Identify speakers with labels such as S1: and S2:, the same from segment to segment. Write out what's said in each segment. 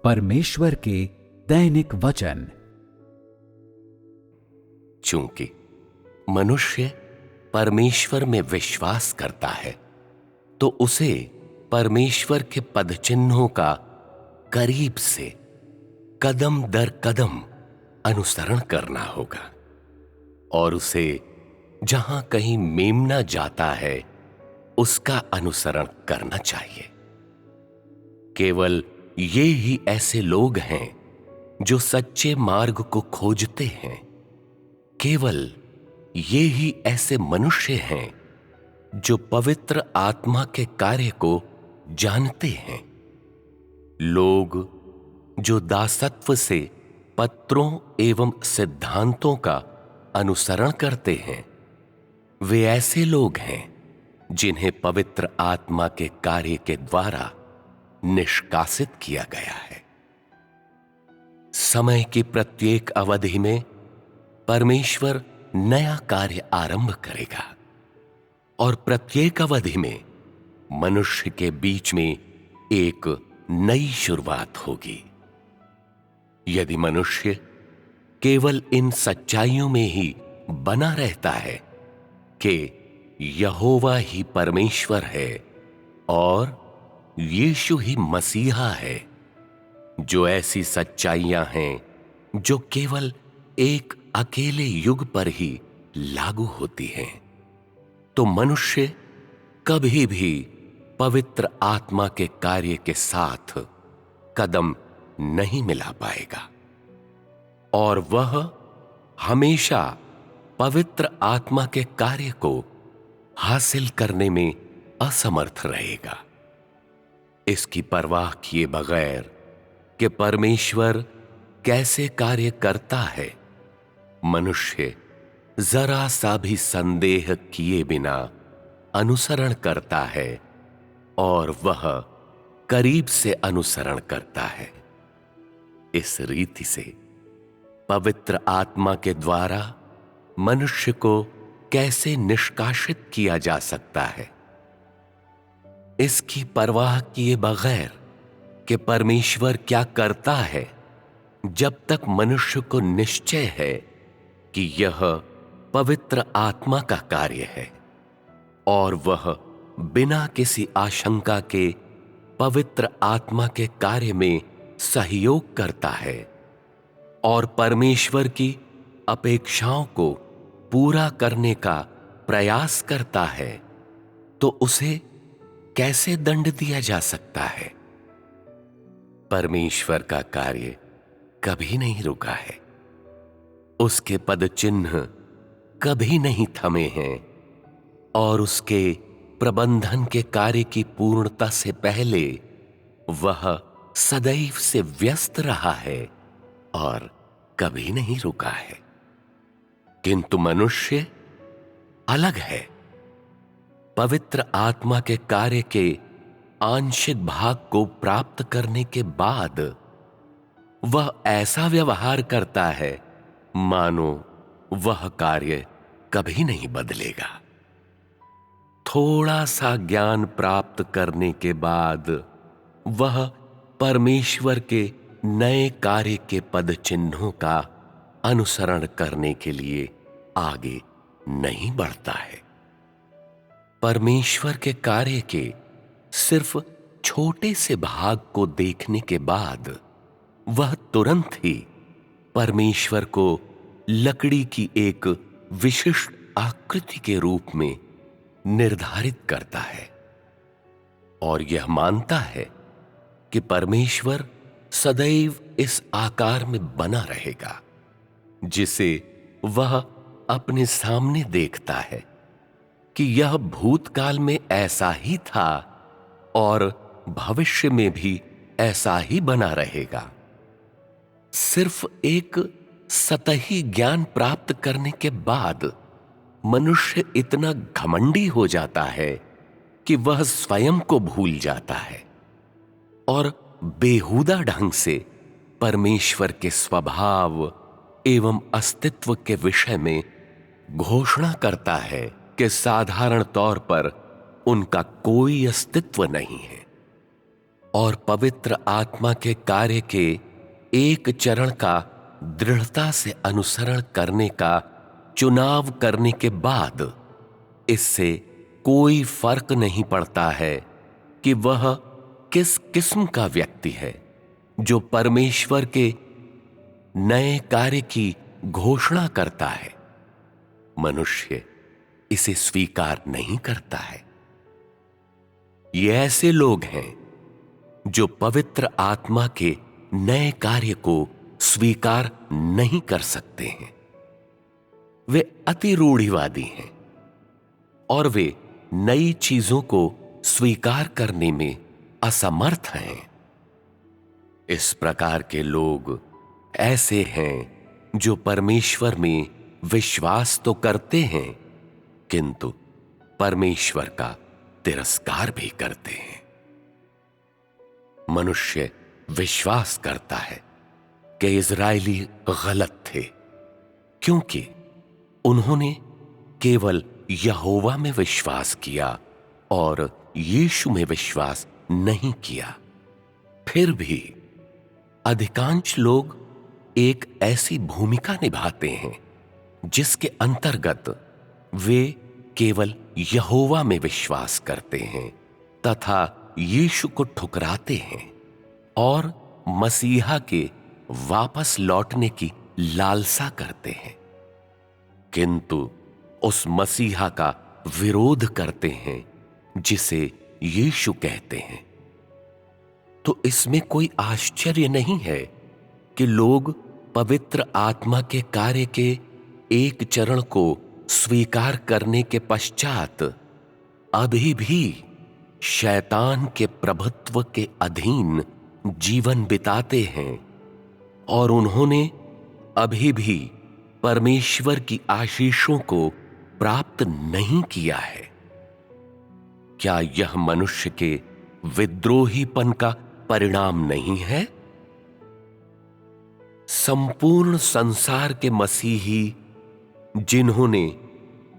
S1: परमेश्वर के दैनिक वचन।
S2: चूंकि मनुष्य परमेश्वर में विश्वास करता है तो उसे परमेश्वर के पदचिन्हों का करीब से कदम दर कदम अनुसरण करना होगा और उसे जहां कहीं मेमना जाता है उसका अनुसरण करना चाहिए। केवल ये ही ऐसे लोग हैं जो सच्चे मार्ग को खोजते हैं। केवल ये ही ऐसे मनुष्य हैं जो पवित्र आत्मा के कार्य को जानते हैं। लोग जो दासत्व से पत्रों एवं सिद्धांतों का अनुसरण करते हैं वे ऐसे लोग हैं जिन्हें पवित्र आत्मा के कार्य के द्वारा निष्कासित किया गया है। समय की प्रत्येक अवधि में परमेश्वर नया कार्य आरंभ करेगा और प्रत्येक अवधि में मनुष्य के बीच में एक नई शुरुआत होगी। यदि मनुष्य केवल इन सच्चाइयों में ही बना रहता है कि यहोवा ही परमेश्वर है और यीशु ही मसीहा है, जो ऐसी सच्चाइयां हैं जो केवल एक अकेले युग पर ही लागू होती हैं, तो मनुष्य कभी भी पवित्र आत्मा के कार्य के साथ कदम नहीं मिला पाएगा और वह हमेशा पवित्र आत्मा के कार्य को हासिल करने में असमर्थ रहेगा। इसकी परवाह किए बगैर कि परमेश्वर कैसे कार्य करता है, मनुष्य जरा सा भी संदेह किए बिना अनुसरण करता है और वह करीब से अनुसरण करता है। इस रीति से पवित्र आत्मा के द्वारा मनुष्य को कैसे निष्कासित किया जा सकता है, इसकी परवाह किए बगैर कि परमेश्वर क्या करता है, जब तक मनुष्य को निश्चय है कि यह पवित्र आत्मा का कार्य है और वह बिना किसी आशंका के पवित्र आत्मा के कार्य में सहयोग करता है और परमेश्वर की अपेक्षाओं को पूरा करने का प्रयास करता है, तो उसे कैसे दंड दिया जा सकता है? परमेश्वर का कार्य कभी नहीं रुका है, उसके पद चिन्ह कभी नहीं थमे हैं और उसके प्रबंधन के कार्य की पूर्णता से पहले वह सदैव से व्यस्त रहा है और कभी नहीं रुका है। किंतु मनुष्य अलग है। पवित्र आत्मा के कार्य के आंशिक भाग को प्राप्त करने के बाद वह ऐसा व्यवहार करता है मानो वह कार्य कभी नहीं बदलेगा। थोड़ा सा ज्ञान प्राप्त करने के बाद वह परमेश्वर के नए कार्य के पद चिन्हों का अनुसरण करने के लिए आगे नहीं बढ़ता है। परमेश्वर के कार्य के सिर्फ छोटे से भाग को देखने के बाद वह तुरंत ही परमेश्वर को लकड़ी की एक विशिष्ट आकृति के रूप में निर्धारित करता है और यह मानता है कि परमेश्वर सदैव इस आकार में बना रहेगा जिसे वह अपने सामने देखता है कि यह भूतकाल में ऐसा ही था और भविष्य में भी ऐसा ही बना रहेगा। सिर्फ एक सतही ज्ञान प्राप्त करने के बाद मनुष्य इतना घमंडी हो जाता है कि वह स्वयं को भूल जाता है और बेहुदा ढंग से परमेश्वर के स्वभाव एवं अस्तित्व के विषय में घोषणा करता है कि साधारण तौर पर उनका कोई अस्तित्व नहीं है और पवित्र आत्मा के कार्य के एक चरण का दृढ़ता से अनुसरण करने का चुनाव करने के बाद इससे कोई फर्क नहीं पड़ता है कि वह किस किस्म का व्यक्ति है जो परमेश्वर के नए कार्य की घोषणा करता है, मनुष्य इसे स्वीकार नहीं करता है। ये ऐसे लोग हैं जो पवित्र आत्मा के नए कार्य को स्वीकार नहीं कर सकते हैं। वे अति रूढ़िवादी हैं और वे नई चीजों को स्वीकार करने में असमर्थ हैं। इस प्रकार के लोग ऐसे हैं जो परमेश्वर में विश्वास तो करते हैं किंतु परमेश्वर का तिरस्कार भी करते हैं। मनुष्य विश्वास करता है कि इज़राइली गलत थे क्योंकि उन्होंने केवल यहोवा में विश्वास किया और यीशु में विश्वास नहीं किया। फिर भी अधिकांश लोग एक ऐसी भूमिका निभाते हैं जिसके अंतर्गत वे केवल यहोवा में विश्वास करते हैं तथा यीशु को ठुकराते हैं और मसीहा के वापस लौटने की लालसा करते हैं, किंतु उस मसीहा का विरोध करते हैं जिसे यीशु कहते हैं। तो इसमें कोई आश्चर्य नहीं है कि लोग पवित्र आत्मा के कार्य के एक चरण को स्वीकार करने के पश्चात अभी भी शैतान के प्रभुत्व के अधीन जीवन बिताते हैं और उन्होंने अभी भी परमेश्वर की आशीषों को प्राप्त नहीं किया है। क्या यह मनुष्य के विद्रोहीपन का परिणाम नहीं है? संपूर्ण संसार के मसीही जिन्होंने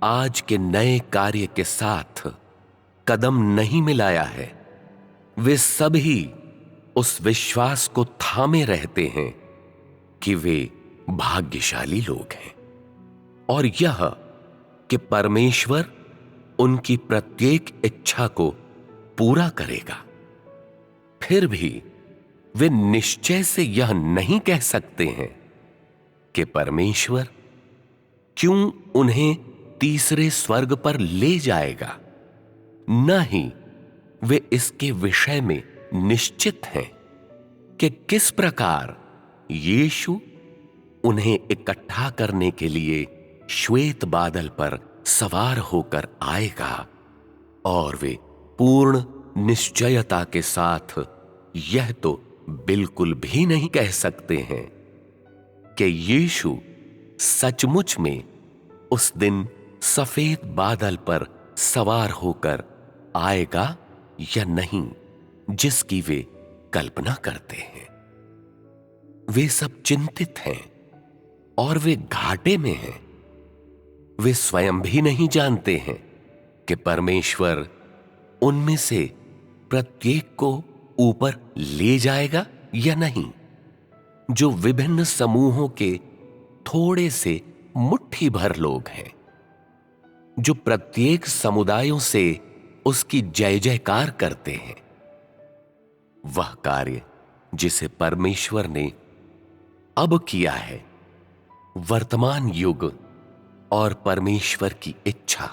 S2: आज के नए कार्य के साथ कदम नहीं मिलाया है, वे सभी उस विश्वास को थामे रहते हैं कि वे भाग्यशाली लोग हैं और यह कि परमेश्वर उनकी प्रत्येक इच्छा को पूरा करेगा। फिर भी वे निश्चय से यह नहीं कह सकते हैं कि परमेश्वर क्यों उन्हें तीसरे स्वर्ग पर ले जाएगा। न ही वे इसके विषय में निश्चित हैं कि किस प्रकार यीशु उन्हें इकट्ठा करने के लिए श्वेत बादल पर सवार होकर आएगा और वे पूर्ण निश्चयता के साथ यह तो बिल्कुल भी नहीं कह सकते हैं कि यीशु सचमुच में उस दिन सफेद बादल पर सवार होकर आएगा या नहीं, जिसकी वे कल्पना करते हैं। वे सब चिंतित हैं और वे घाटे में हैं। वे स्वयं भी नहीं जानते हैं कि परमेश्वर उनमें से प्रत्येक को ऊपर ले जाएगा या नहीं। जो विभिन्न समूहों के थोड़े से मुट्ठी भर लोग हैं, जो प्रत्येक समुदायों से उसकी जय जयकार करते हैं। वह कार्य जिसे परमेश्वर ने अब किया है, वर्तमान युग और परमेश्वर की इच्छा,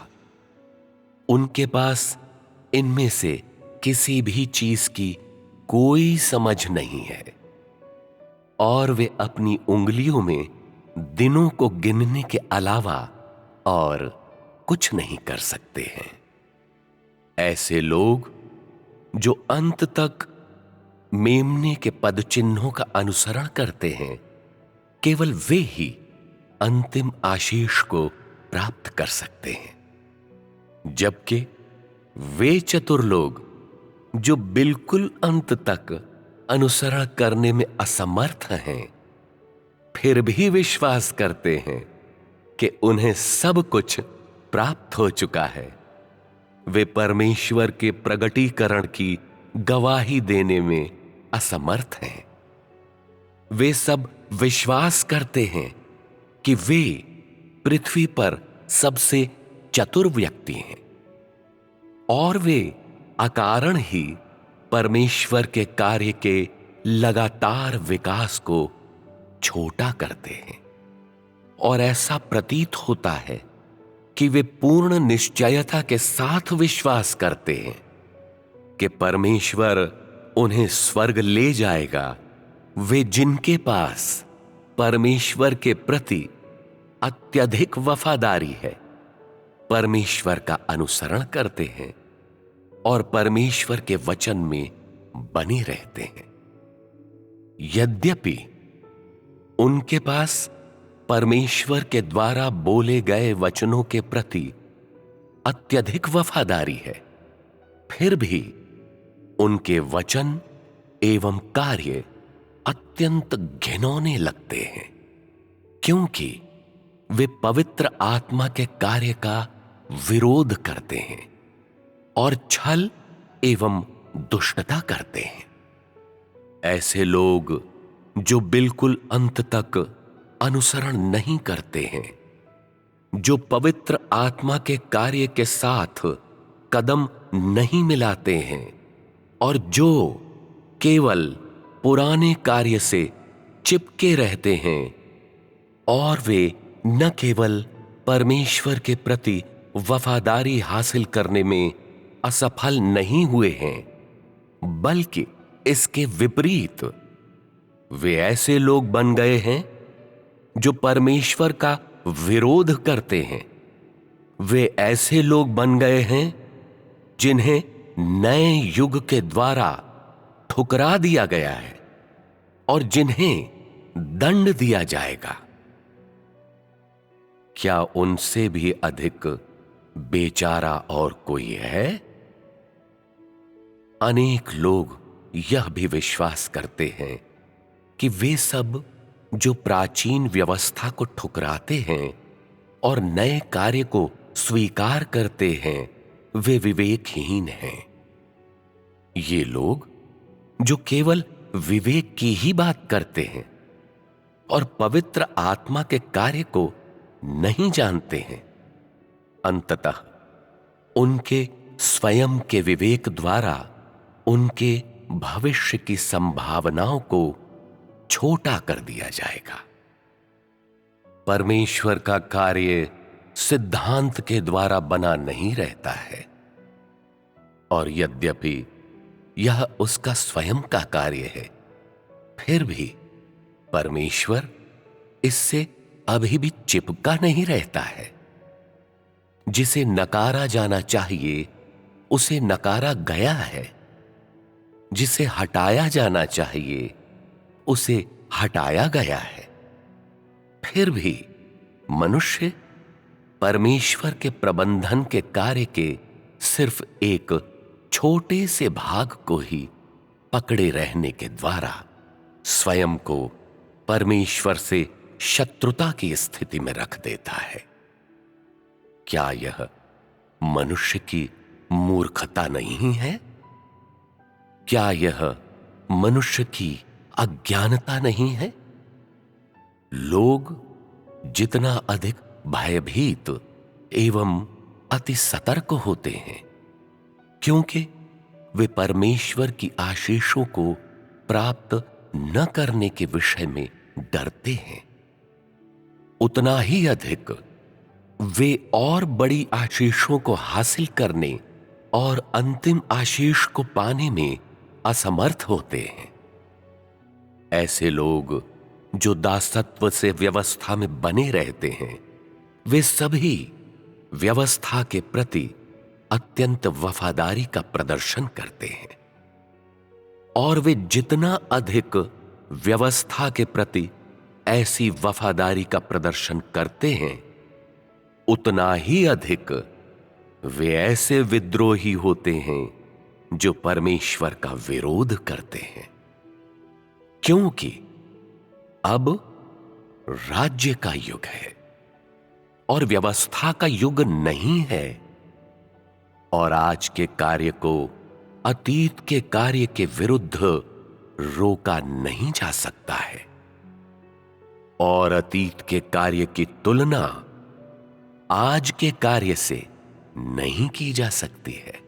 S2: उनके पास इनमें से किसी भी चीज की कोई समझ नहीं है और वे अपनी उंगलियों में दिनों को गिनने के अलावा और कुछ नहीं कर सकते हैं। ऐसे लोग जो अंत तक मेमने के पद चिन्हों का अनुसरण करते हैं, केवल वे ही अंतिम आशीष को प्राप्त कर सकते हैं, जबकि वे चतुर लोग जो बिल्कुल अंत तक अनुसरण करने में असमर्थ हैं, फिर भी विश्वास करते हैं कि उन्हें सब कुछ प्राप्त हो चुका है। वे परमेश्वर के प्रगटीकरण की गवाही देने में असमर्थ हैं। वे सब विश्वास करते हैं कि वे पृथ्वी पर सबसे चतुर व्यक्ति हैं और वे अकारण ही परमेश्वर के कार्य के लगातार विकास को छोटा करते हैं। और ऐसा प्रतीत होता है कि वे पूर्ण निश्चयता के साथ विश्वास करते हैं कि परमेश्वर उन्हें स्वर्ग ले जाएगा। वे जिनके पास परमेश्वर के प्रति अत्यधिक वफादारी है, परमेश्वर का अनुसरण करते हैं और परमेश्वर के वचन में बने रहते हैं। यद्यपि उनके पास परमेश्वर के द्वारा बोले गए वचनों के प्रति अत्यधिक वफादारी है, फिर भी उनके वचन एवं कार्य अत्यंत घिनौने लगते हैं, क्योंकि वे पवित्र आत्मा के कार्य का विरोध करते हैं और छल एवं दुष्टता करते हैं। ऐसे लोग जो बिल्कुल अंत तक अनुसरण नहीं करते हैं, जो पवित्र आत्मा के कार्य के साथ कदम नहीं मिलाते हैं और जो केवल पुराने कार्य से चिपके रहते हैं, और वे न केवल परमेश्वर के प्रति वफादारी हासिल करने में असफल नहीं हुए हैं, बल्कि इसके विपरीत वे ऐसे लोग बन गए हैं जो परमेश्वर का विरोध करते हैं। वे ऐसे लोग बन गए हैं जिन्हें नए युग के द्वारा ठुकरा दिया गया है और जिन्हें दंड दिया जाएगा। क्या उनसे भी अधिक बेचारा और कोई है? अनेक लोग यह भी विश्वास करते हैं कि वे सब जो प्राचीन व्यवस्था को ठुकराते हैं और नए कार्य को स्वीकार करते हैं, वे विवेकहीन हैं। ये लोग जो केवल विवेक की ही बात करते हैं और पवित्र आत्मा के कार्य को नहीं जानते हैं, अंततः उनके स्वयं के विवेक द्वारा उनके भविष्य की संभावनाओं को छोटा कर दिया जाएगा। परमेश्वर का कार्य सिद्धांत के द्वारा बना नहीं रहता है, और यद्यपि यह उसका स्वयं का कार्य है, फिर भी परमेश्वर इससे अभी भी चिपका नहीं रहता है। जिसे नकारा जाना चाहिए उसे नकारा गया है, जिसे हटाया जाना चाहिए उसे हटाया गया है। फिर भी मनुष्य परमेश्वर के प्रबंधन के कार्य के सिर्फ एक छोटे से भाग को ही पकड़े रहने के द्वारा स्वयं को परमेश्वर से शत्रुता की स्थिति में रख देता है। क्या यह मनुष्य की मूर्खता नहीं है? क्या यह मनुष्य की अज्ञानता नहीं है? लोग जितना अधिक भयभीत एवं अति सतर्क होते हैं, क्योंकि वे परमेश्वर की आशीषों को प्राप्त न करने के विषय में डरते हैं, उतना ही अधिक वे और बड़ी आशीषों को हासिल करने और अंतिम आशीष को पाने में असमर्थ होते हैं। ऐसे लोग जो दासत्व से व्यवस्था में बने रहते हैं, वे सभी व्यवस्था के प्रति अत्यंत वफादारी का प्रदर्शन करते हैं, और वे जितना अधिक व्यवस्था के प्रति ऐसी वफादारी का प्रदर्शन करते हैं, उतना ही अधिक वे ऐसे विद्रोही होते हैं जो परमेश्वर का विरोध करते हैं। क्योंकि अब राज्य का युग है और व्यवस्था का युग नहीं है, और आज के कार्य को अतीत के कार्य के विरुद्ध रोका नहीं जा सकता है और अतीत के कार्य की तुलना आज के कार्य से नहीं की जा सकती है।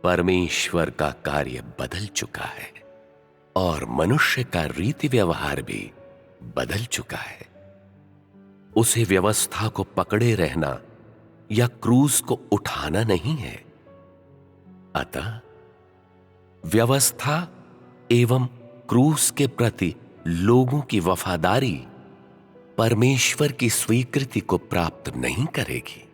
S2: परमेश्वर का कार्य बदल चुका है और मनुष्य का रीति व्यवहार भी बदल चुका है। उसे व्यवस्था को पकड़े रहना या क्रूस को उठाना नहीं है। अतः व्यवस्था एवं क्रूस के प्रति लोगों की वफादारी परमेश्वर की स्वीकृति को प्राप्त नहीं करेगी।